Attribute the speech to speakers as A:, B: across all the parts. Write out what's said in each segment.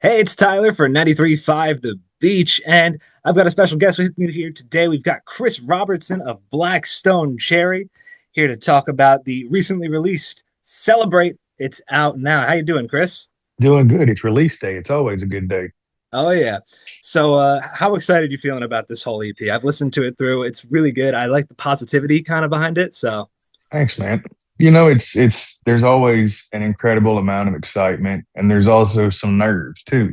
A: Hey, it's Tyler for 93.5 The Beach, and I've got a special guest with me here today. We've got Chris Robertson of Blackstone Cherry here to talk about the recently released Celebrate. It's out now. How you doing, Chris?
B: Doing good. It's release day. It's always a good day.
A: Oh yeah. So, how excited you feeling about this whole EP? I've listened to it through. It's really good. I like the positivity kind of behind it. So,
B: Thanks, man. It's there's always an incredible amount of excitement and there's also some nerves too.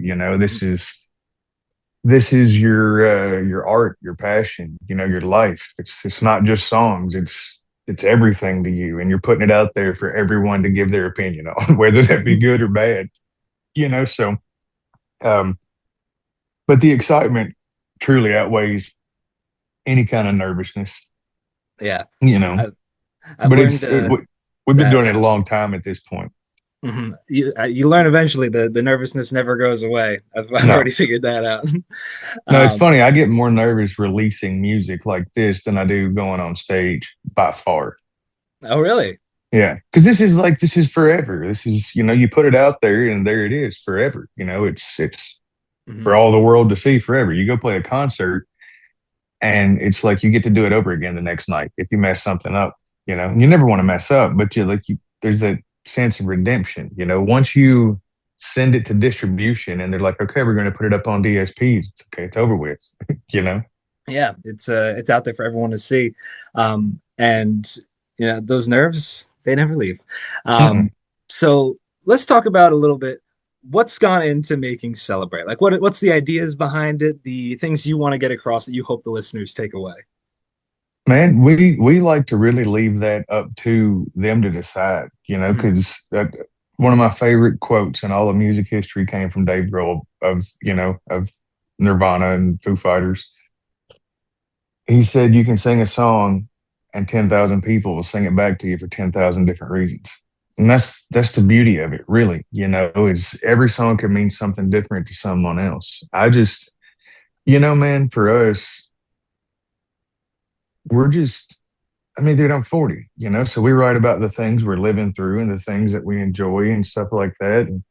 B: This is your art, your passion, your life. It's not just songs. It's everything to you and you're putting it out there for everyone to give their opinion on, whether that be good or bad. So um but the excitement truly outweighs any kind of nervousness,
A: yeah,
B: you know.
A: I've
B: But
A: learned
B: we've been
A: that
B: doing it a long time at this point.
A: you learn eventually the nervousness never goes away. I've
B: No,
A: already figured that out.
B: no, it's
A: Um,
B: funny. I get more nervous releasing music like this than I do going on stage by far.
A: oh, really?
B: Yeah, because this is forever. This is you put it out there and there it is forever. It's
A: Hmm.
B: for all the world to see forever. You go play a concert and it's like you get to do it over again the next night if you mess something up. You never want to mess up, but there's that sense of redemption. Once you send it to distribution and they're like, okay, we're going to put it up on DSPs. It's okay, it's over with. you know,
A: Yeah, it's out there for everyone to see, and those nerves they never leave.
B: Mm-mm.
A: So let's talk about a little bit what's gone into making Celebrate. Like what's the ideas behind it, the things you want to get across that you hope the listeners take away.
B: Man, we like to really leave that up to them to decide.
A: Mhm.
B: Because one of my favorite quotes in all of music history came from Dave Grohl of Nirvana and Foo Fighters. He said you can sing a song and 10,000 people will sing it back to you for 10,000 different reasons. And that's the beauty of it, really. Is every song can mean something different to someone else. Man, for us, we're just I mean, dude, I'm 40, so we write about the things we're living through and the things that we enjoy and stuff like that. And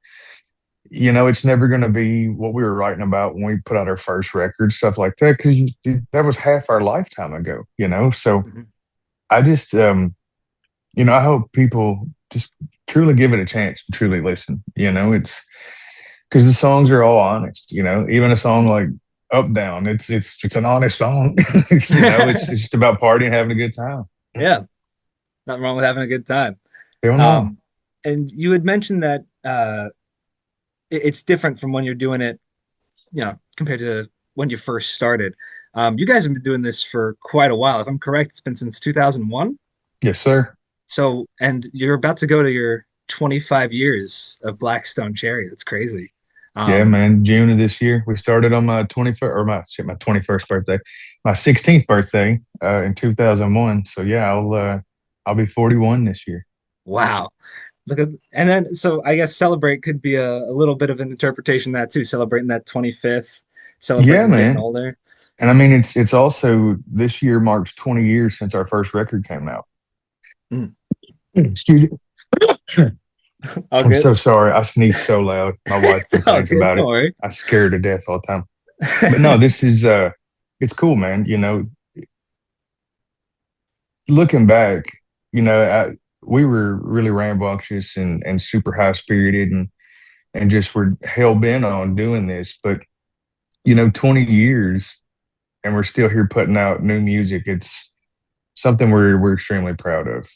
B: it's never going to be what we were writing about when we put out our first record, stuff like that, because that was half our lifetime ago. So
A: Mhm.
B: I just, I hope people just truly give it a chance to truly listen. It's because the songs are all honest. Even a song like Up Down, it's an honest song. It's just about partying, having a good time.
A: Yeah, nothing wrong with having a good time.
B: Hell no.
A: Um, and you had mentioned that it's different from when you're doing it, compared to when you first started. You guys have been doing this for quite a while. If I'm correct, it's been since 2001.
B: Yes, sir.
A: So, and you're about to go to your 25 years of Blackstone Cherry. That's crazy.
B: Yeah,
A: Um,
B: man. June of this year, we started on my 21st or my 21st birthday, my 16th birthday in 2001. So yeah, I'll be 41 this year.
A: wow. Look at, and then, so I guess celebrate could be a little bit of an interpretation of that too, celebrating that 25th,
B: Yeah,
A: celebrating getting
B: man.
A: older.
B: And I mean, it's also this year marks 20 years since our first record came out.
A: Mm.
B: Excuse me.
A: All
B: I'm
A: good.
B: so sorry. I sneeze so loud. My wife
A: It's all
B: complains
A: good.
B: about
A: Don't
B: it.
A: worry.
B: I scare her to death all the time. But no, this is it's cool, man. Looking back, we were really rambunctious and super high spirited and just were hell bent on doing this. But 20 years and we're still here putting out new music. It's something we're extremely proud of.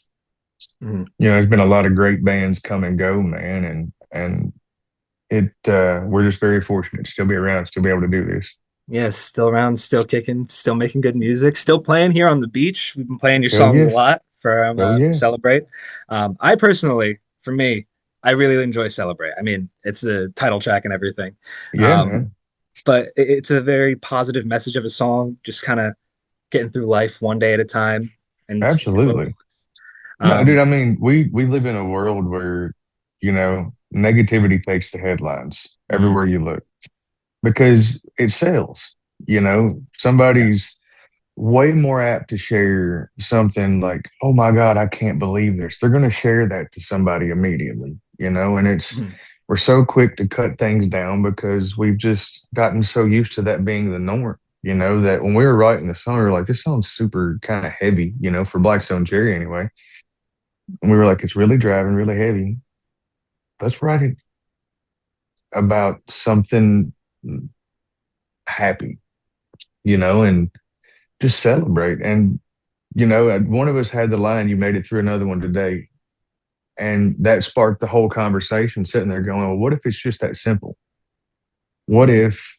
A: Mhm.
B: There's been a lot of great bands come and go, man, and it we're just very fortunate to still be around, still be able to do this.
A: Yes, still around, still kicking, still making good music, still playing here on the beach. We've been playing your
B: Hell
A: songs a
B: yes.
A: lot for
B: Hell yeah.
A: Celebrate. I personally, for me, I really enjoy Celebrate. I mean, it's the title track and everything.
B: Yeah,
A: Um,
B: man.
A: but it's a very positive message of a song, just kind of getting through life one day at a time and your
B: Absolutely.
A: vocals.
B: No, dude,
A: Um,
B: I mean, we live in a world where, negativity takes the headlines
A: mm,
B: everywhere you look because it sells.
A: yeah.
B: Somebody's way more apt to share something like, "Oh my God, I can't believe this." They're going to share that to somebody immediately, and it's
A: Mhm.
B: we're so quick to cut things down because we've just gotten so used to that being the norm. That when we were writing the song, we were like, this sounds super kind of heavy, for Blackstone Cherry anyway. And we were like, it's really driving, really heavy. Let's write it about something happy, and just celebrate. And, one of us had the line, you made it through another one today. And that sparked the whole conversation sitting there going, well, what if it's just that simple? What if,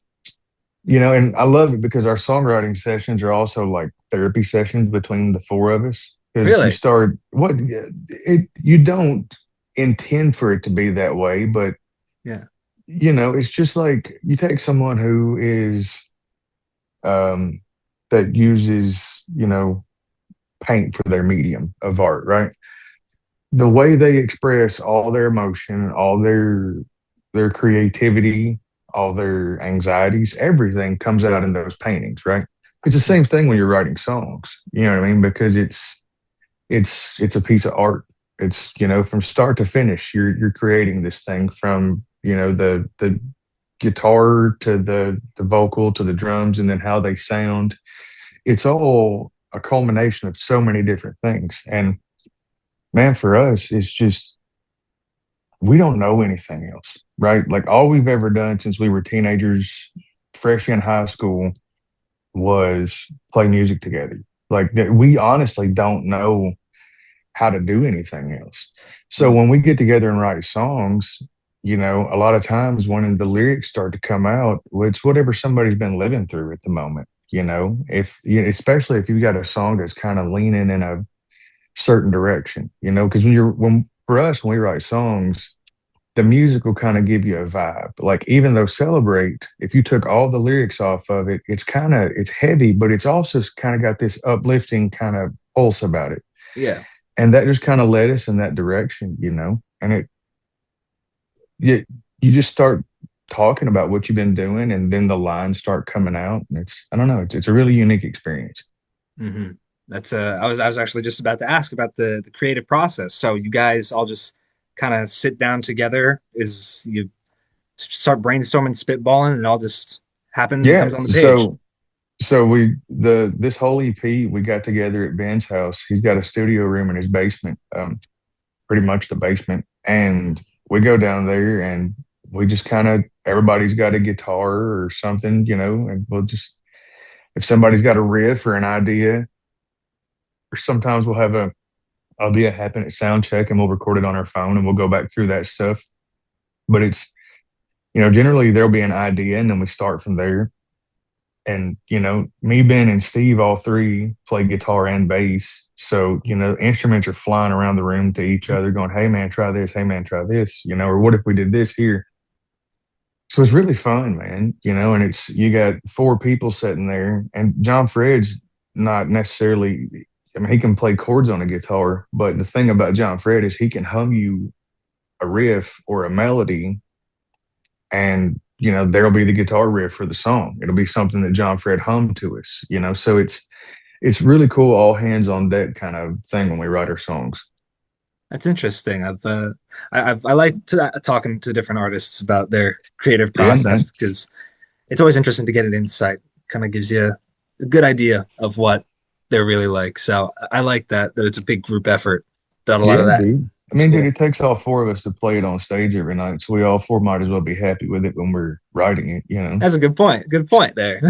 B: and I love it because our songwriting sessions are also like therapy sessions between the four of us. Because you
A: Really?
B: start, you don't intend for it to be that way, but,
A: Yeah.
B: it's just like you take someone who is, um, that uses, paint for their medium of art, right? The way they express all their emotion, all their creativity, all their anxieties, everything comes out in those paintings, right? It's the same thing when you're writing songs. You know what I mean? Because it's a piece of art. It's, from start to finish, you're creating this thing from, the guitar to the vocal to the drums and then how they sound. It's all a culmination of so many different things. And man, for us, it's just we don't know anything else, right? Like all we've ever done since we were teenagers, fresh in high school, was play music together. Like that, we honestly don't know how to do anything else. So
A: Mm.
B: when we get together and write songs, a lot of times when the lyrics start to come out, well, it's whatever somebody's been living through at the moment. If especially if you've got a song that's kind of leaning in a certain direction, because when for us, when we write songs, the music will kind of give you a vibe. Like even though Celebrate, if you took all the lyrics off of it, it's heavy, but it's also kind of got this uplifting kind of pulse about it.
A: Yeah.
B: And that just kind of led us in that direction. And you just start talking about what you've been doing and then the lines start coming out. And I don't know, it's a really unique experience.
A: Hmm. That's I was actually just about to ask about the creative process. So you guys all just kind of sit down together, is you start brainstorming, spitballing, and it all just happens and
B: Yeah.
A: comes on the page.
B: So this whole EP we got together at Ben's house. He's got a studio room in his basement, pretty much the basement, and we go down there and we just kind of everybody's got a guitar or something, and we'll just if somebody's got a riff or an idea, or sometimes we'll have a idea happen at sound check and we'll record it on our phone and we'll go back through that stuff. But it's generally there'll be an idea and then we start from there. And me, Ben, and Steve, all three play guitar and bass. So instruments are flying around the room to each other, going, "Hey man, try this. Hey man, try this." Or what if we did this here? So it's really fun, man. And it's you got four people sitting there, and John Fred's not necessarily. I mean, he can play chords on a guitar, but the thing about John Fred is he can hum you a riff or a melody and there'll be the guitar riff for the song. It'll be something that John Fred hummed to us. So it's really cool, all hands on deck kind of thing when we write our songs.
A: That's interesting. I like talking to different artists about their creative
B: Yeah,
A: process
B: man.
A: because it's always interesting to get an insight. Kind of gives you a good idea of what they're really like. So I like that it's a big group effort. Done a lot of
B: Yeah,
A: that.
B: dude. I
A: It's
B: mean, dude,
A: cool.
B: it takes all four of us to play it on stage every night, so we all four might as well be happy with it when we're writing it.
A: That's a good point. Good point there.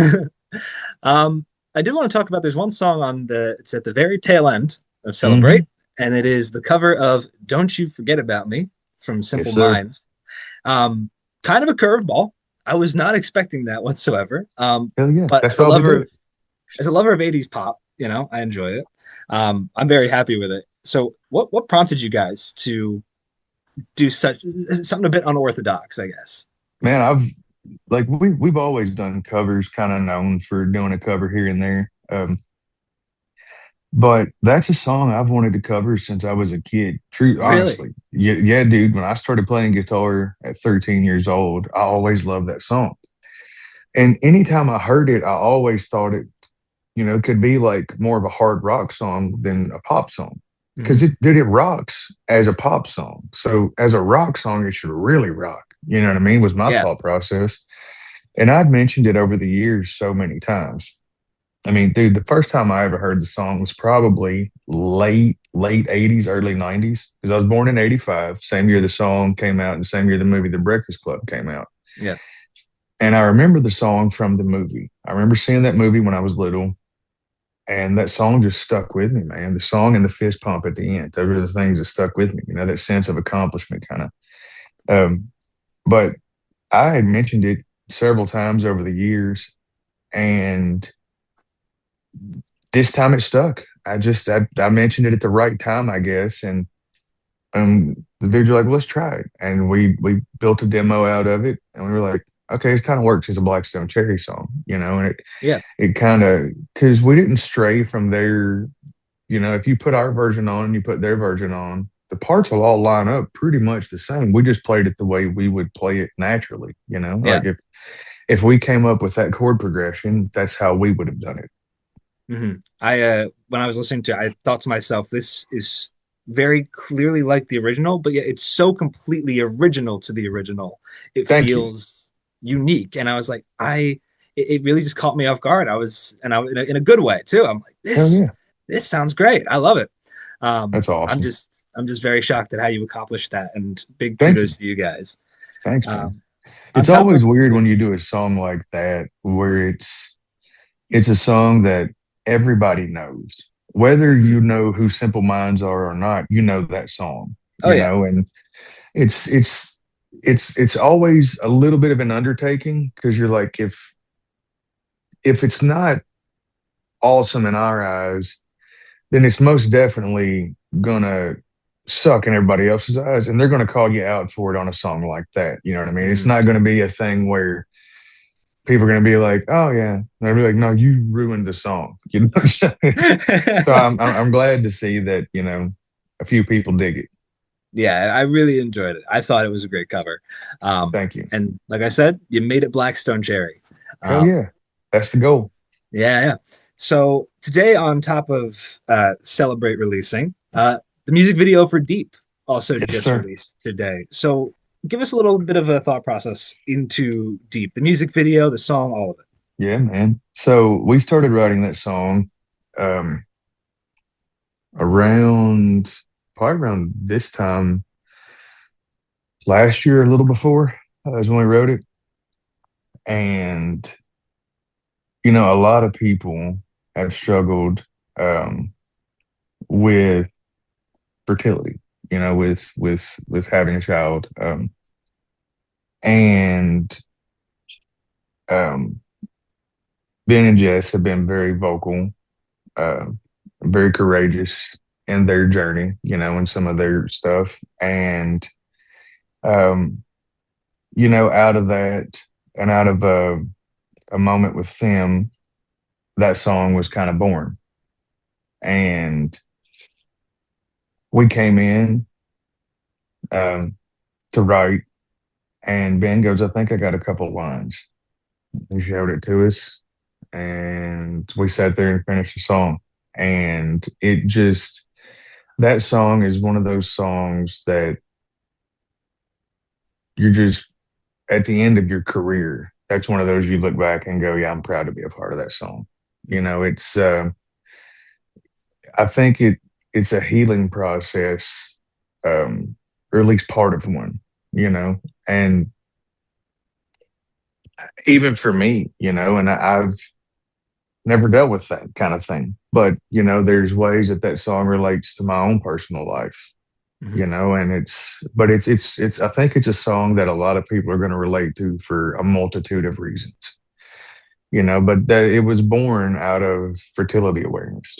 A: um, I did want to talk about. There's one song on the. It's at the very tail end of Celebrate,
B: Hmm.
A: and it is the cover of "Don't You Forget About Me" from
B: Yes,
A: Simple
B: sir.
A: Minds. Um, Kind of a curveball. I was not expecting that whatsoever.
B: Hell yeah.
A: But
B: That's why we do it.
A: as a lover of 80s pop, I enjoy it. I'm very happy with it. So what prompted you guys to do such something a bit unorthodox, I guess?
B: Man, I've like we've always done covers, kind of known for doing a cover here and there. But that's a song I've wanted to cover since I was a kid. True,
A: Really?
B: honestly. Yeah, yeah, dude. When I started playing guitar at 13 years old, I always loved that song. And anytime I heard it, I always thought it could be like more of a hard rock song than a pop song. Because
A: Hmm.
B: it rocks as a pop song. So as a rock song, it should really rock. You know what I mean? Was my
A: Yeah.
B: thought process. And I'd mentioned it over the years so many times. I mean, dude, the first time I ever heard the song was probably late 80s, early 90s, because I was born in 85, same year the song came out, and same year the movie The Breakfast Club came out.
A: Yeah.
B: And I remember the song from the movie. I remember seeing that movie when I was little, and that song just stuck with me, man. The song and the fist pump at the end, those are the things that stuck with me, that sense of accomplishment kind of. Um, but I had mentioned it several times over the years, and this time it stuck. I mentioned it at the right time, I guess, and the dudes were like, well, "Let's try it," and we built a demo out of it, and we were like, "Okay, it kind of works as a Blackstone Cherry song," and
A: Yeah.
B: it kind of because we didn't stray from their, if you put our version on and you put their version on, the parts will all line up pretty much the same. We just played it the way we would play it naturally,
A: Yeah.
B: like if we came up with that chord progression, that's how we would have done it.
A: I when I was listening to it, I thought to myself, this is very clearly like the original, but yet it's so completely original to the original. It
B: Thank you.
A: feels unique, and I was like, it really just caught me off guard. I was in a good way too. I'm like,
B: Hell yeah.
A: this sounds great. I love it.
B: That's awesome.
A: I'm just very shocked at how you accomplished that, and big
B: Thank you.
A: kudos to you guys.
B: Thanks, man.
A: Um, on
B: It's
A: top of
B: always weird when you do a song like that where it's a song that everybody knows. Whether
A: Mhm.
B: you know who Simple Minds are or not, you know that song,
A: Oh yeah,
B: and it's it's it's always a little bit of an undertaking because you're like if it's not awesome in our eyes, then it's most definitely gonna suck in everybody else's eyes, and they're gonna call you out for it on a song like that. You know what I mean? It's
A: Mhm.
B: not gonna be a thing where people are gonna be like, "Oh yeah," and they'll be like, "No, you ruined the song." So I'm glad to see that a few people dig it.
A: Yeah, I really enjoyed it. I thought it was a great cover.
B: Thank you.
A: And like I said, you made it Blackstone Cherry.
B: Hell
A: Um,
B: yeah, that's the goal.
A: yeah, yeah. So today, on top of celebrate releasing, the music video for Deep also
B: Yes,
A: just
B: sir.
A: released today. So give us a little bit of a thought process into Deep, the music video, the song, all of it.
B: Yeah, man. So we started writing that song um, around probably around this time last year, a little before is when we wrote it, and a lot of people have struggled um, with fertility, with having a child, and um, Ben and Jess have been very vocal, uh, very courageous in their journey, in some of their stuff. And, um, out of that and out of a moment with them, that song was kind of born. And we came in um, to write, and Ben goes, I think I got a couple lines. He showed it to us, and we sat there and finished the song. And that song is one of those songs that you're just at the end of your career. That's one of those you look back and go, yeah, I'm proud to be a part of that song. It's I think it's a healing process, or at least part of one, and even for me, and I've never dealt with that kind of thing. But, there's ways that that song relates to my own personal life,
A: Mhm.
B: and I think it's a song that a lot of people are going to relate to for a multitude of reasons, but that it was born out of fertility awareness,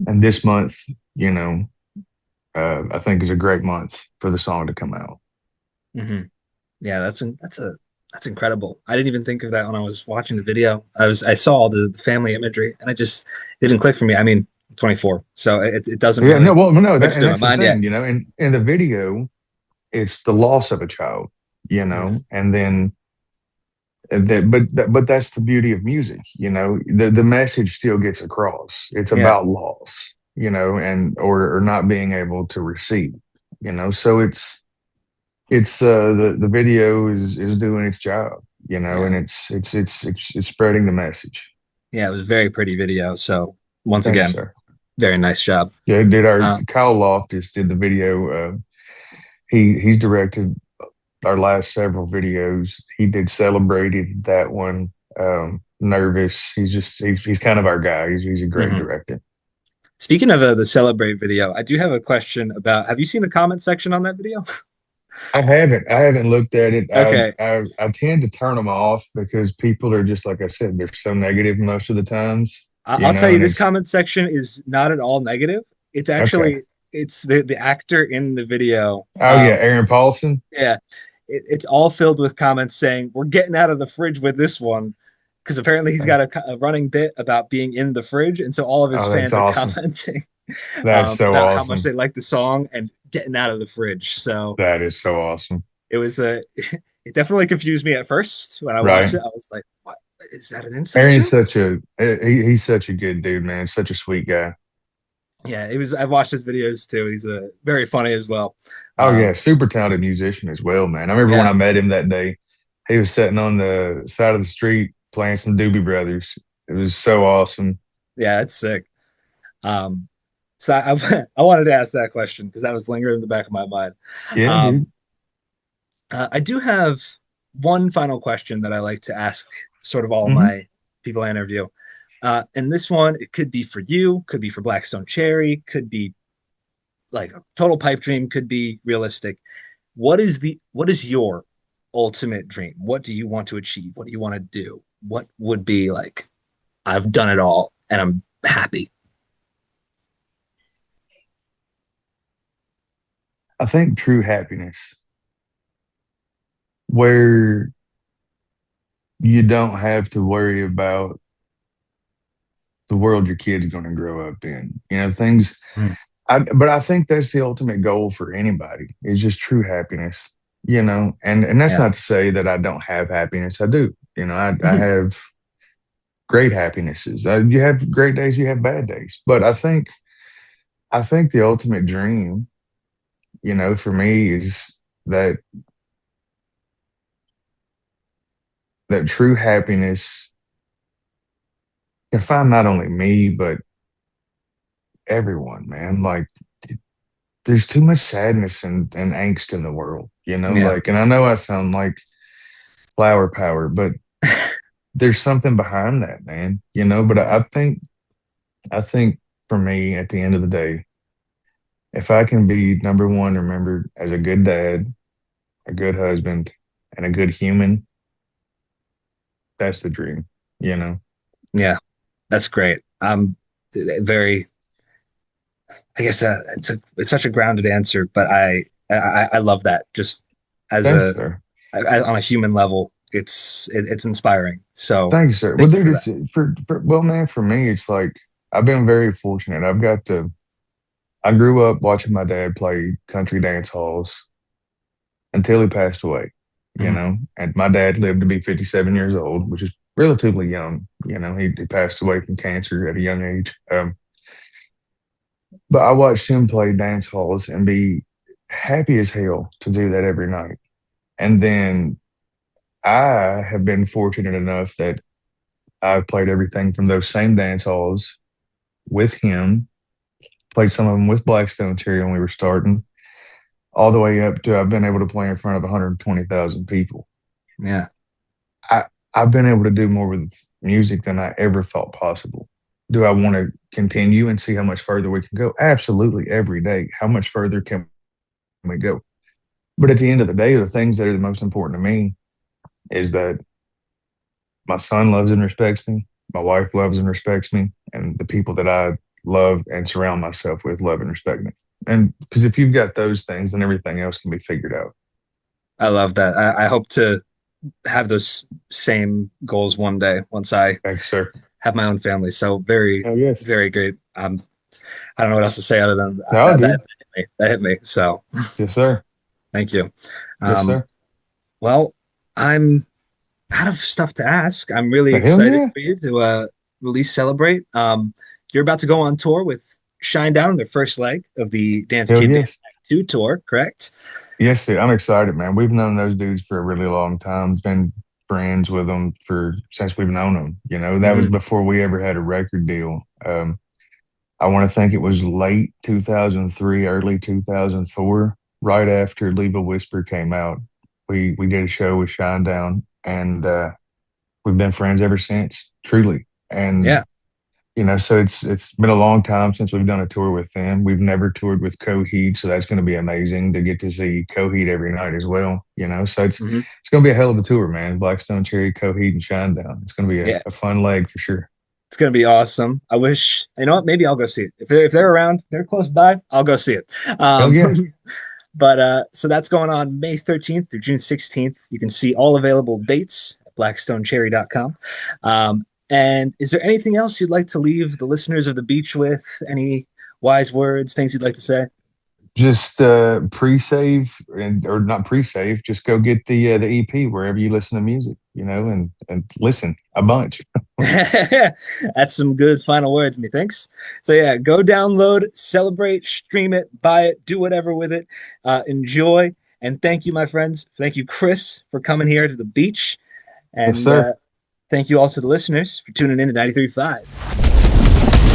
B: and this month, you know, I think is a great month for the song to come out.
A: Mhm. Yeah, that's incredible. I didn't even think of that when I was watching the video. I saw all the family imagery, and it didn't click for me. I mean, I'm 24, so it doesn't
B: Yeah, no,
A: really
B: well, no,
A: register in my
B: that's the
A: mind
B: thing,
A: yet.
B: in the video, it's the loss of a child,
A: Mhm.
B: and then but that's the beauty of music, the message still gets across. It's
A: Yeah.
B: about loss, and or not being able to receive, so it's the video is doing its job,
A: Yeah.
B: and it's spreading the message.
A: Yeah, it was a very pretty video. So once
B: Thank you,
A: again,
B: sir.
A: very nice job.
B: Yeah, did our
A: Uh,
B: Kyle Loftus did the video. He's directed our last several videos. He did celebrated that one. Nervous. He's kind of our guy. He's a great
A: mhm.
B: director.
A: Speaking of the Celebrate video, I do have a question about, have you seen the comment section on that video?
B: I haven't looked at it.
A: Okay.
B: I tend to turn them off because people are just like I said, they're so negative most of the times,
A: I'll tell you,
B: and
A: this
B: it's
A: comment section is not at all negative. It's
B: okay.
A: actually, it's the actor in the video.
B: Oh yeah, Aaron Paulson.
A: Yeah, it's all filled with comments saying, "We're getting out of the fridge with this one," because apparently he's got a running bit about being in the fridge, and so all of his
B: Oh, that's
A: fans are
B: awesome.
A: commenting
B: That's so
A: about how much
B: awesome.
A: they like the song and getting out of the fridge. So
B: That is so awesome.
A: it was a, it definitely confused me at first when I watched
B: Right.
A: it. I was like, "What is that? An inside
B: Aaron's
A: joke?"
B: he's such a good dude, man. Such a sweet guy.
A: Yeah, it was. I've watched his videos too. He's a very funny as well.
B: Oh yeah,
A: Um,
B: super talented musician as well, man. I remember when
A: yeah,
B: I met him that day. He was sitting on the side of the street playing some Doobie Brothers. It was so awesome.
A: yeah, it's sick. Um, so I wanted to ask that question because that was lingering in the back of my mind.
B: Yeah,
A: Um,
B: dude.
A: I do have one final question that I like to ask sort of all
B: Hmm.
A: my people I interview. And this one, it could be for you, could be for Blackstone Cherry, could be like a total pipe dream, could be realistic. What is your ultimate dream? What do you want to achieve? What do you want to do? What would be like, I've done it all and I'm happy.
B: I think true happiness, where you don't have to worry about the world your kid's going to grow up in. Things.
A: Mm,
B: But I think that's the ultimate goal for anybody is just true happiness. And that's
A: yeah.
B: not to say that I don't have happiness. I do. I
A: Mhm.
B: have great happinesses. You have great days, you have bad days. But I think the ultimate dream, for me is that that true happiness can find not only me, but everyone, man. Like there's too much sadness and angst in the world,
A: Yeah.
B: and I know I sound like flower power, but there's something behind that, man, but I think for me at the end of the day, if I can be number one remembered as a good dad, a good husband, and a good human, that's the dream, you know.
A: Yeah. That's great. Very, I guess it's such a grounded answer, but I love that. Just as
B: Thanks,
A: a
B: sir.
A: on a human level, it's inspiring. So
B: Thank you, sir. Well,
A: thank you
B: dude,
A: for that.
B: it's well, man, for me, it's like I've been very fortunate. I grew up watching my dad play country dance halls until he passed away,
A: Mhm.
B: and my dad lived to be 57 years old, which is relatively young. He passed away from cancer at a young age. But I watched him play dance halls and be happy as hell to do that every night. And then I have been fortunate enough that I've played everything from those same dance halls with him, played some of them with Blackstone Cherry when we were starting, all the way up to I've been able to play in front of 120,000 people.
A: Yeah.
B: I, I've been able to do more with music than I ever thought possible. Do I want to continue and see how much further we can go? Absolutely, every day. How much further can we go? But at the end of the day, the things that are the most important to me is that my son loves and respects me, my wife loves and respects me, and the people that I love and surround myself with love and respect me. And because if you've got those things, then everything else can be figured out.
A: I love that. I hope to have those same goals one day once I
B: Thanks, sir.
A: have my own family. So very,
B: Oh, yes.
A: very great. I don't know what else to say other than
B: No,
A: that
B: dude.
A: hit me. That hit me. So
B: Yes, sir.
A: thank you.
B: Yes,
A: Um,
B: sir.
A: well, I'm out of stuff to ask. I'm really
B: The hell
A: excited
B: yeah.
A: for you to release Celebrate. You're about to go on tour with Shinedown, their first leg of the Dance
B: Hell
A: Kid Dance
B: yes.
A: to tour, correct?
B: Yes, sir. I'm excited, man. We've known those dudes for a really long time. Been friends with them for since we've known them. You know, that was
A: Hmm.
B: before we ever had a record deal. I want to think it was late 2003, early 2004, right after Leave a Whisper came out. We did a show with Shinedown, and we've been friends ever since, truly. And
A: Yeah.
B: so it's been a long time since we've done a tour with them. We've never toured with Coheed, so that's going to be amazing to get to see Coheed every night as well. So
A: Hmm.
B: it's going to be a hell of a tour, man. Blackstone Cherry, Coheed, and Shinedown. It's going to be
A: Yeah.
B: a fun leg for sure.
A: It's gonna be awesome. I wish you know what, maybe I'll go see it. If they're around, they're close by, I'll go see it.
B: Hell yeah.
A: But so that's going on May 13th through June 16th. You can see all available dates at blackstonecherry.com. And is there anything else you'd like to leave the listeners of the beach with? Any wise words, things you'd like to say?
B: Just pre-save or not pre-save. Just go get the EP wherever you listen to music, and listen a bunch.
A: That's some good final words, methinks. So yeah, go download, celebrate, stream it, buy it, do whatever with it. Enjoy. And thank you, my friends. Thank you, Chris, for coming here to the beach.
B: Yes,
A: And
B: sir.
A: thank you all to the listeners for tuning in to 93.5.